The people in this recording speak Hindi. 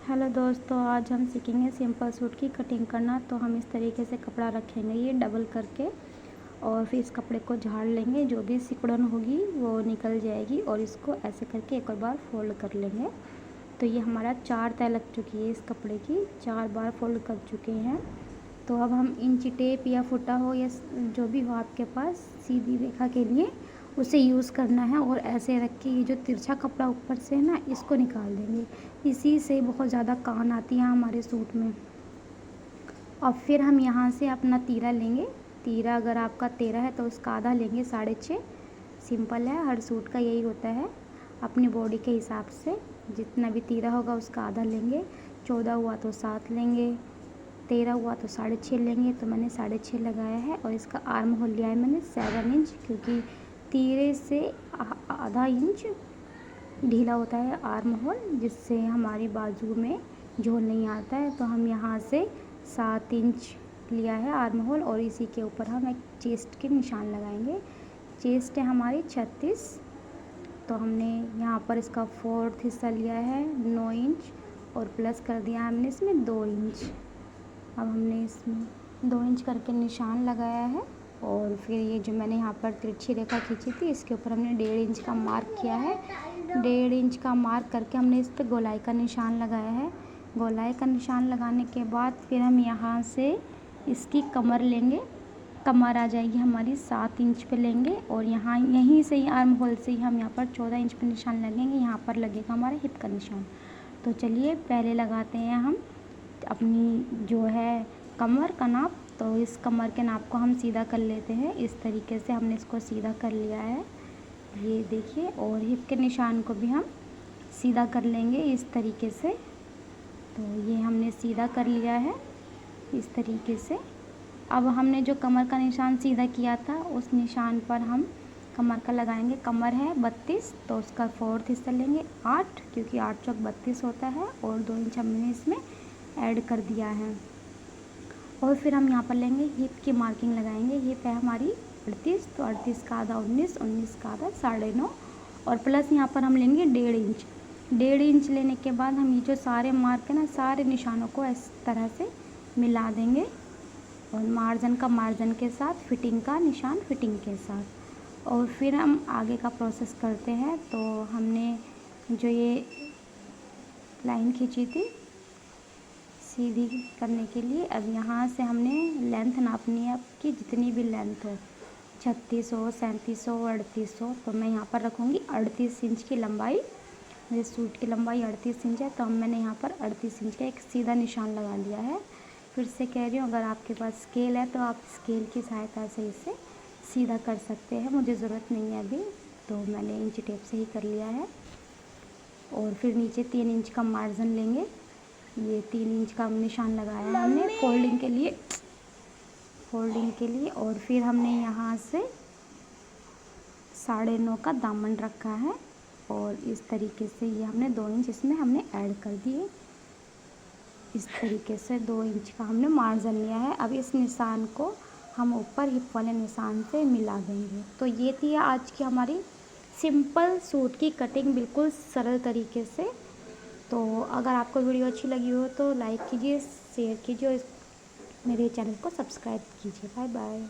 हेलो दोस्तों, आज हम सीखेंगे सिंपल सूट की कटिंग करना। तो हम इस तरीके से कपड़ा रखेंगे ये डबल करके, और फिर इस कपड़े को झाड़ लेंगे। जो भी सिकुड़न होगी वो निकल जाएगी, और इसको ऐसे करके एक और बार फोल्ड कर लेंगे। तो ये हमारा 4 तय लग चुकी है, इस कपड़े की 4 बार फोल्ड कर चुके हैं। तो अब हम इंची टेप या फुटा हो या जो भी हो आपके पास सीधी रेखा के लिए उसे यूज़ करना है, और ऐसे रख के ये जो तिरछा कपड़ा ऊपर से है ना, इसको निकाल देंगे। इसी से बहुत ज़्यादा कान आती है हमारे सूट में। और फिर हम यहाँ से अपना तीरा लेंगे। तीरा अगर आपका 13 है तो उसका आधा लेंगे, 6.5। सिंपल है, हर सूट का यही होता है। अपनी बॉडी के हिसाब से जितना भी तीरा होगा उसका आधा लेंगे। 14 हुआ तो 7 लेंगे, 13 हुआ तो 6.5 लेंगे। तो मैंने 6.5 लगाया है, और इसका आर्म होल लिया है मैंने 7 इंच, क्योंकि तीरे से आधा इंच ढीला होता है आर्म होल, जिससे हमारी बाजू में झोल नहीं आता है। तो हम यहाँ से 7 इंच लिया है आर्म होल, और इसी के ऊपर हम एक चेस्ट के निशान लगाएंगे। चेस्ट है हमारी 36, तो हमने यहाँ पर इसका 4th हिस्सा लिया है 9 इंच, और प्लस कर दिया हमने इसमें 2 इंच। अब हमने इसमें 2 इंच करके निशान लगाया है, और फिर ये जो मैंने यहाँ पर तिरछी रेखा खींची थी इसके ऊपर हमने 1.5 इंच का मार्क किया है। 1.5 इंच का मार्क करके हमने इस पर गोलाई का निशान लगाया है। गोलाई का निशान लगाने के बाद फिर हम यहाँ से इसकी कमर लेंगे। कमर आ जाएगी हमारी 7 इंच पे लेंगे, और यहाँ यहीं से ही आर्म होल से ही हम यहाँ पर 14 इंच पे निशान लगेंगे। यहाँ पर लगेगा हमारा हिप का निशान। तो चलिए पहले लगाते हैं हम अपनी जो है कमर का नाप। तो इस कमर के नाप को हम सीधा कर लेते हैं। इस तरीके से हमने इसको सीधा कर लिया है, ये देखिए। और हिप के निशान को भी हम सीधा कर लेंगे इस तरीके से। तो ये हमने सीधा कर लिया है इस तरीके से। अब हमने जो कमर का निशान सीधा किया था उस निशान पर हम कमर का लगाएंगे। कमर है 32, तो उसका 4th हिस्सा लेंगे 8, क्योंकि 8 चौक 32 होता है, और 2 इंच हमने इसमें ऐड कर दिया है। और फिर हम यहाँ पर लेंगे हिप की मार्किंग लगाएंगे। हिप है हमारी 38, तो 38 का आधा 19, 19 का आधा 9.5, और प्लस यहाँ पर हम लेंगे 1.5 इंच। 1.5 इंच लेने के बाद हम ये जो सारे मार्क है ना, सारे निशानों को इस तरह से मिला देंगे, और मार्जिन का मार्जिन के साथ, फिटिंग का निशान फिटिंग के साथ। और फिर हम आगे का प्रोसेस करते हैं। तो हमने जो ये लाइन खींची थी सीधी करने के लिए, अब यहाँ से हमने लेंथ नापनी है आपकी, जितनी भी लेंथ हो, 36 हो, 37 हो, 38 हो। तो मैं यहाँ पर रखूँगी 38 इंच की लंबाई। मेरे सूट की लंबाई 38 इंच है, तो मैंने यहाँ पर 38 इंच का एक सीधा निशान लगा लिया है। फिर से कह रही हूँ, अगर आपके पास स्केल है तो आप स्केल की सहायता से इसे सीधा कर सकते हैं। मुझे ज़रूरत नहीं है अभी, तो मैंने इंच टेप से ही कर लिया है। और फिर नीचे 3 इंच का मार्जिन लेंगे। ये 3 इंच का निशान लगाया है हमने फोल्डिंग के लिए। और फिर हमने यहाँ से 9.5 का दामन रखा है, और इस तरीके से ये हमने 2 इंच इसमें हमने ऐड कर दिए। इस तरीके से 2 इंच का हमने मार्जिन लिया है। अब इस निशान को हम ऊपर हिप वाले निशान से मिला देंगे। तो ये थी आज की हमारी सिंपल सूट की कटिंग, बिल्कुल सरल तरीके से। तो अगर आपको वीडियो अच्छी लगी हो तो लाइक कीजिए, शेयर कीजिए, और मेरे चैनल को सब्सक्राइब कीजिए। Bye bye.